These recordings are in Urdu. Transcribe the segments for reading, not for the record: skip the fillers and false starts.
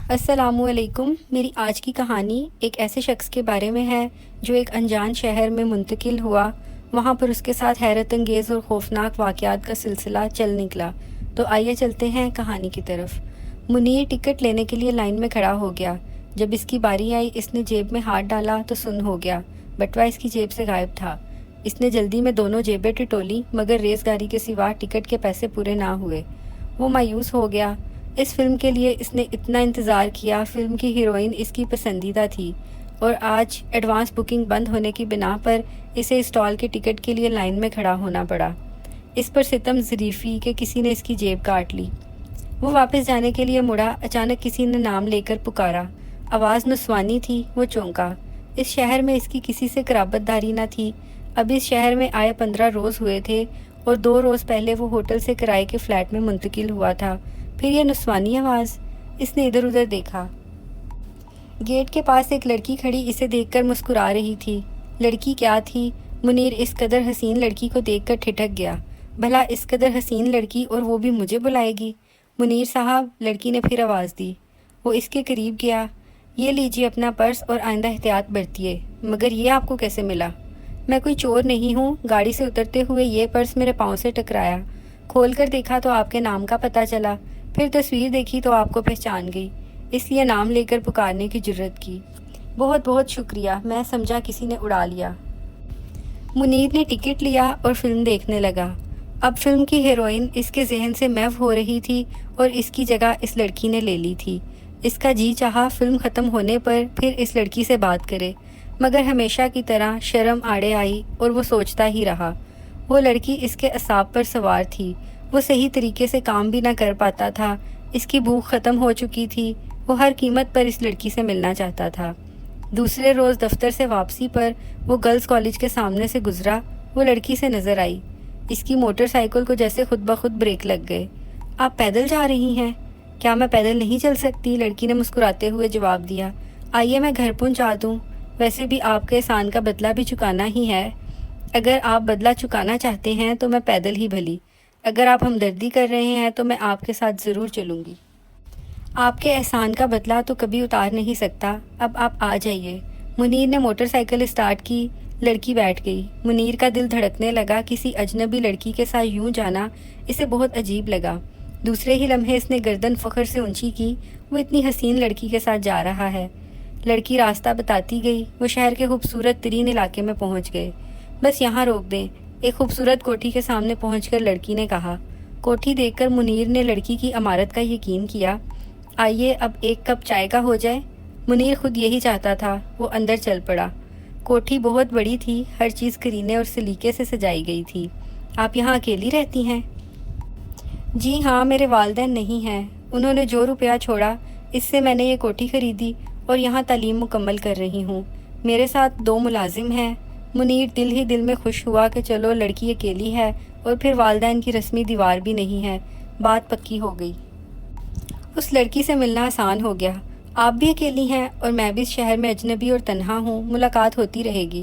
السلام علیکم۔ میری آج کی کہانی ایک ایسے شخص کے بارے میں ہے جو ایک انجان شہر میں منتقل ہوا۔ وہاں پر اس کے ساتھ حیرت انگیز اور خوفناک واقعات کا سلسلہ چل نکلا۔ تو آئیے چلتے ہیں کہانی کی طرف۔ منیر ٹکٹ لینے کے لیے لائن میں کھڑا ہو گیا۔ جب اس کی باری آئی اس نے جیب میں ہاتھ ڈالا تو سن ہو گیا۔ بٹوا اس کی جیب سے غائب تھا۔ اس نے جلدی میں دونوں جیبیں ٹٹولی مگر ریس گاری کے سوا ٹکٹ کے پیسے پورے نہ ہوئے۔ وہ مایوس ہو گیا۔ اس فلم کے لیے اس نے اتنا انتظار کیا۔ فلم کی ہیروئن اس کی پسندیدہ تھی اور آج ایڈوانس بکنگ بند ہونے کی بنا پر اسے اسٹال کے ٹکٹ کے لیے لائن میں کھڑا ہونا پڑا۔ اس پر ستم ظریفی کہ کسی نے اس کی جیب کاٹ لی۔ وہ واپس جانے کے لیے مڑا، اچانک کسی نے نام لے کر پکارا۔ آواز نسوانی تھی۔ وہ چونکا۔ اس شہر میں اس کی کسی سے قرابت داری نہ تھی۔ اب اس شہر میں آئے 15 روز ہوئے تھے اور 2 روز پہلے وہ ہوٹل سے کرائے کے فلیٹ میں منتقل ہوا تھا۔ پھر یہ نسوانی آواز؟ اس نے ادھر ادھر دیکھا۔ گیٹ کے پاس ایک لڑکی کھڑی اسے دیکھ کر مسکرا رہی تھی۔ لڑکی کیا تھی؟ منیر اس قدر حسین لڑکی کو دیکھ کر ٹھٹک گیا۔ بھلا اس قدر حسین لڑکی اور وہ بھی مجھے بلائے گی؟ منیر صاحب، لڑکی نے پھر آواز دی۔ وہ اس کے قریب گیا۔ یہ لیجیے اپنا پرس اور آئندہ احتیاط برتیے۔ مگر یہ آپ کو کیسے ملا؟ میں کوئی چور نہیں ہوں۔ گاڑی سے اترتے ہوئے یہ پرس میرے پاؤں سے ٹکرایا۔ کھول کر دیکھا تو آپ کے نام کا پتہ چلا۔ پھر تصویر دیکھی تو آپ کو پہچان گئی، اس لیے نام لے کر پکارنے کی جرت کی۔ بہت بہت شکریہ، میں سمجھا کسی نے اڑا لیا۔ منیر نے ٹکٹ لیا اور فلم دیکھنے لگا۔ اب فلم کی ہیروئن اس کے ذہن سے محو ہو رہی تھی اور اس کی جگہ اس لڑکی نے لے لی تھی۔ اس کا جی چاہا فلم ختم ہونے پر پھر اس لڑکی سے بات کرے، مگر ہمیشہ کی طرح شرم آڑے آئی اور وہ سوچتا ہی رہا۔ وہ لڑکی اس کے اعصاب پر سوار تھی۔ وہ صحیح طریقے سے کام بھی نہ کر پاتا تھا۔ اس کی بھوک ختم ہو چکی تھی۔ وہ ہر قیمت پر اس لڑکی سے ملنا چاہتا تھا۔ دوسرے روز دفتر سے واپسی پر وہ گرلز کالج کے سامنے سے گزرا۔ وہ لڑکی سے نظر آئی۔ اس کی موٹر سائیکل کو جیسے خود بخود بریک لگ گئے۔ آپ پیدل جا رہی ہیں؟ کیا میں پیدل نہیں چل سکتی؟ لڑکی نے مسکراتے ہوئے جواب دیا۔ آئیے میں گھر پہنچا دوں۔ ویسے بھی آپ کے احسان کا بدلہ بھی چکانا ہی ہے۔ اگر آپ بدلہ چکانا چاہتے ہیں تو میں پیدل ہی بھلی، اگر آپ ہمدردی کر رہے ہیں تو میں آپ کے ساتھ ضرور چلوں گی۔ آپ کے احسان کا بدلہ تو کبھی اتار نہیں سکتا۔ اب آپ آ جائیے۔ منیر نے موٹر سائیکل اسٹارٹ کی۔ لڑکی بیٹھ گئی۔ منیر کا دل دھڑکنے لگا۔ کسی اجنبی لڑکی کے ساتھ یوں جانا اسے بہت عجیب لگا۔ دوسرے ہی لمحے اس نے گردن فخر سے اونچی کی۔ وہ اتنی حسین لڑکی کے ساتھ جا رہا ہے۔ لڑکی راستہ بتاتی گئی۔ وہ شہر کے خوبصورت ترین علاقے میں پہنچ گئے۔ بس یہاں روک دیں، ایک خوبصورت کوٹھی کے سامنے پہنچ کر لڑکی نے کہا۔ کوٹھی دیکھ کر منیر نے لڑکی کی عمارت کا یقین کیا۔ آئیے اب ایک کپ چائے کا ہو جائے۔ منیر خود یہی چاہتا تھا۔ وہ اندر چل پڑا۔ کوٹھی بہت بڑی تھی۔ ہر چیز کرینے اور سلیقے سے سجائی گئی تھی۔ آپ یہاں اکیلی رہتی ہیں؟ جی ہاں، میرے والدین نہیں ہیں۔ انہوں نے جو روپیہ چھوڑا اس سے میں نے یہ کوٹھی خریدی اور یہاں تعلیم مکمل کر رہی ہوں۔ میرے ساتھ 2 ملازم ہیں۔ منیر دل ہی دل میں خوش ہوا کہ چلو لڑکی اکیلی ہے اور پھر والدین کی رسمی دیوار بھی نہیں ہے۔ بات پکی ہو گئی۔ اس لڑکی سے ملنا آسان ہو گیا۔ آپ بھی اکیلی ہیں اور میں بھی اس شہر میں اجنبی اور تنہا ہوں۔ ملاقات ہوتی رہے گی۔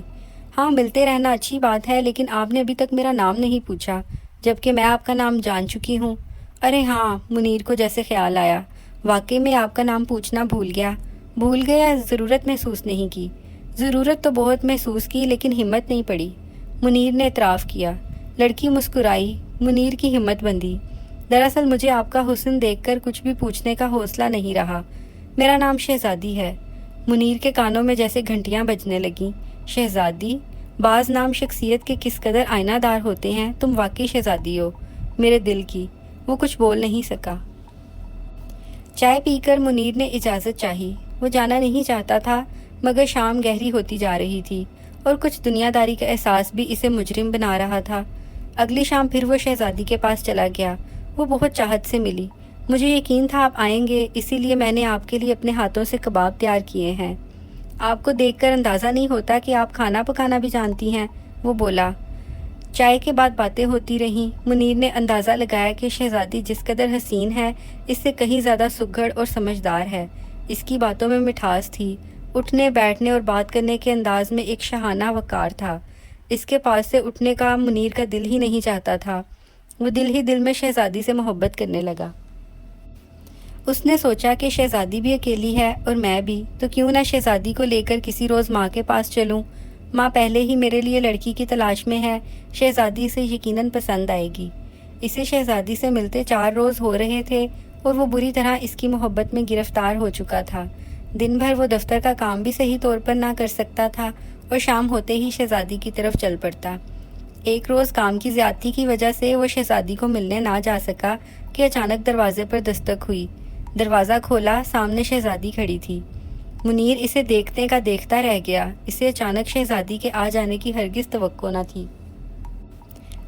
ہاں، ملتے رہنا اچھی بات ہے، لیکن آپ نے ابھی تک میرا نام نہیں پوچھا، جبکہ میں آپ کا نام جان چکی ہوں۔ ارے ہاں، منیر کو جیسے خیال آیا۔ واقعی میں آپ کا نام پوچھنا بھول گیا۔ بھول گیا؟ ضرورت محسوس نہیں کی؟ ضرورت تو بہت محسوس کی، لیکن ہمت نہیں پڑی، منیر نے اعتراف کیا۔ لڑکی مسکرائی۔ منیر کی ہمت بندھی۔ دراصل مجھے آپ کا حسن دیکھ کر کچھ بھی پوچھنے کا حوصلہ نہیں رہا۔ میرا نام شہزادی ہے۔ منیر کے کانوں میں جیسے گھنٹیاں بجنے لگیں۔ شہزادی؟ بعض نام شخصیت کے کس قدر آئینہ دار ہوتے ہیں۔ تم واقعی شہزادی ہو، میرے دل کی۔ وہ کچھ بول نہیں سکا۔ چائے پی کر منیر نے اجازت چاہی۔ وہ جانا نہیں چاہتا تھا، مگر شام گہری ہوتی جا رہی تھی اور کچھ دنیا داری کا احساس بھی اسے مجرم بنا رہا تھا۔ اگلی شام پھر وہ شہزادی کے پاس چلا گیا۔ وہ بہت چاہت سے ملی۔ مجھے یقین تھا آپ آئیں گے، اسی لیے میں نے آپ کے لیے اپنے ہاتھوں سے کباب تیار کیے ہیں۔ آپ کو دیکھ کر اندازہ نہیں ہوتا کہ آپ کھانا پکانا بھی جانتی ہیں، وہ بولا۔ چائے کے بعد باتیں ہوتی رہیں۔ منیر نے اندازہ لگایا کہ شہزادی جس قدر حسین ہے اس سے کہیں زیادہ سگڑ اور سمجھدار ہے۔ اس کی باتوں میں مٹھاس تھی۔ اٹھنے بیٹھنے اور بات کرنے کے انداز میں ایک شاہانہ وقار تھا۔ اس کے پاس سے اٹھنے کا منیر کا دل ہی نہیں چاہتا تھا۔ وہ دل ہی دل میں شہزادی سے محبت کرنے لگا۔ اس نے سوچا کہ شہزادی بھی اکیلی ہے اور میں بھی، تو کیوں نہ شہزادی کو لے کر کسی روز ماں کے پاس چلوں۔ ماں پہلے ہی میرے لیے لڑکی کی تلاش میں ہے، شہزادی اسے یقیناً پسند آئے گی۔ اسے شہزادی سے ملتے 4 روز ہو رہے تھے اور وہ بری طرح اس کی محبت میں گرفتار ہو چکا تھا۔ دن بھر وہ دفتر کا کام بھی صحیح طور پر نہ کر سکتا تھا اور شام ہوتے ہی شہزادی کی طرف چل پڑتا۔ ایک روز کام کی زیادتی کی وجہ سے وہ شہزادی کو ملنے نہ جا سکا کہ اچانک دروازے پر دستک ہوئی۔ دروازہ کھولا، سامنے شہزادی کھڑی تھی۔ منیر اسے دیکھنے کا دیکھتا رہ گیا، اسے اچانک شہزادی کے آ جانے کی ہرگز توقع نہ تھی۔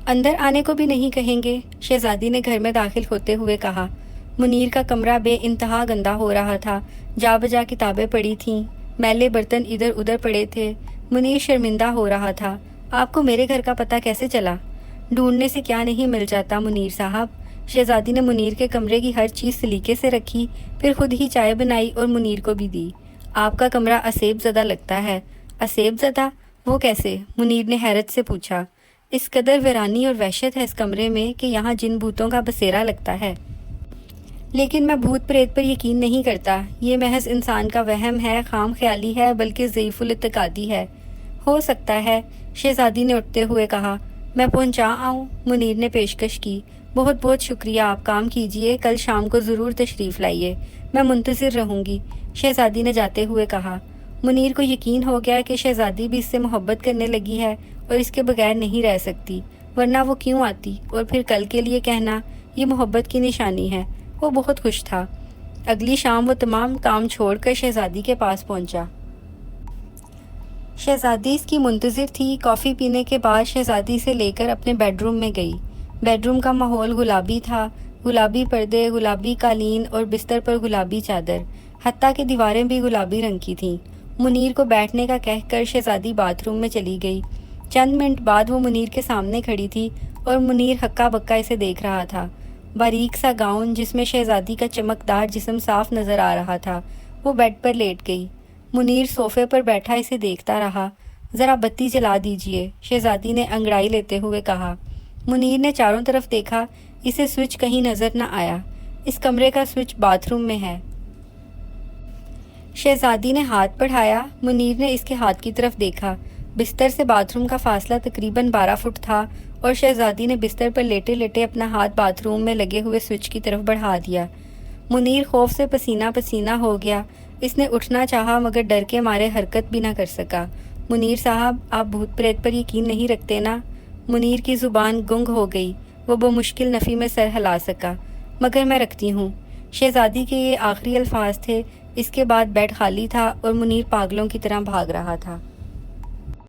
اندر آنے کو بھی نہیں کہیں گے؟ شہزادی نے گھر میں داخل ہوتے ہوئے کہا۔ منیر کا کمرہ بے انتہا گندا ہو رہا تھا، جا بجا کتابیں پڑی تھیں، میلے برتن ادھر ادھر پڑے تھے۔ منیر شرمندہ ہو رہا تھا۔ آپ کو میرے گھر کا پتہ کیسے چلا؟ ڈھونڈنے سے کیا نہیں مل جاتا منیر صاحب۔ شہزادی نے منیر کے کمرے کی ہر چیز سلیقے سے رکھی، پھر خود ہی چائے بنائی اور منیر کو بھی دی۔ آپ کا کمرہ اسیب زدہ لگتا ہے۔ اسیب زدہ؟ وہ کیسے؟ منیر نے حیرت سے پوچھا۔ اس قدر ویرانی اور وحشت ہے اس کمرے میں کہ یہاں جن بھوتوں کا بسیرا لگتا ہے۔ لیکن میں بھوت پریت پر یقین نہیں کرتا، یہ محض انسان کا وہم ہے، خام خیالی ہے، بلکہ ضعیف الاعتقادی ہے۔ ہو سکتا ہے، شہزادی نے اٹھتے ہوئے کہا۔ میں پہنچا آؤں؟ منیر نے پیشکش کی۔ بہت بہت شکریہ، آپ کام کیجئے، کل شام کو ضرور تشریف لائیے، میں منتظر رہوں گی، شہزادی نے جاتے ہوئے کہا۔ منیر کو یقین ہو گیا کہ شہزادی بھی اس سے محبت کرنے لگی ہے اور اس کے بغیر نہیں رہ سکتی، ورنہ وہ کیوں آتی؟ اور پھر کل کے لیے کہنا، یہ محبت کی نشانی ہے۔ وہ بہت خوش تھا۔ اگلی شام وہ تمام کام چھوڑ کر شہزادی کے پاس پہنچا۔ شہزادی اس کی منتظر تھی۔ کافی پینے کے بعد شہزادی سے لے کر اپنے بیڈ روم میں گئی۔ بیڈ روم کا ماحول گلابی تھا، گلابی پردے، گلابی قالین اور بستر پر گلابی چادر، حتیٰ کہ دیواریں بھی گلابی رنگ کی تھیں۔ منیر کو بیٹھنے کا کہہ کر شہزادی باتھ روم میں چلی گئی۔ چند منٹ بعد وہ منیر کے سامنے کھڑی تھی اور منیر ہکا بکا اسے دیکھ رہا تھا۔ باریک سا گاؤن جس میں شہزادی کا چمکدار جسم صاف نظر آ رہا تھا۔ وہ بیڈ پر لیٹ گئی۔ منیر صوفے پر بیٹھا اسے دیکھتا رہا۔ ذرا بتی جلا دیجئے، شہزادی نے انگڑائی لیتے ہوئے کہا۔ منیر نے چاروں طرف دیکھا، اسے سوئچ کہیں نظر نہ آیا۔ اس کمرے کا سوئچ باتھ روم میں ہے۔ شہزادی نے ہاتھ بڑھایا۔ منیر نے اس کے ہاتھ کی طرف دیکھا۔ بستر سے باتھ روم کا فاصلہ تقریباً 12 فٹ تھا اور شہزادی نے بستر پر لیٹے لیٹے اپنا ہاتھ باتھ روم میں لگے ہوئے سوئچ کی طرف بڑھا دیا۔ منیر خوف سے پسینہ پسینہ ہو گیا۔ اس نے اٹھنا چاہا مگر ڈر کے مارے حرکت بھی نہ کر سکا۔ منیر صاحب، آپ بھوت پریت پر یقین نہیں رکھتے نا؟ منیر کی زبان گنگ ہو گئی۔ وہ بمشکل نفی میں سر ہلا سکا۔ مگر میں رکھتی ہوں۔ شہزادی کے یہ آخری الفاظ تھے۔ اس کے بعد بیڈ خالی تھا اور منیر پاگلوں کی طرح بھاگ رہا تھا۔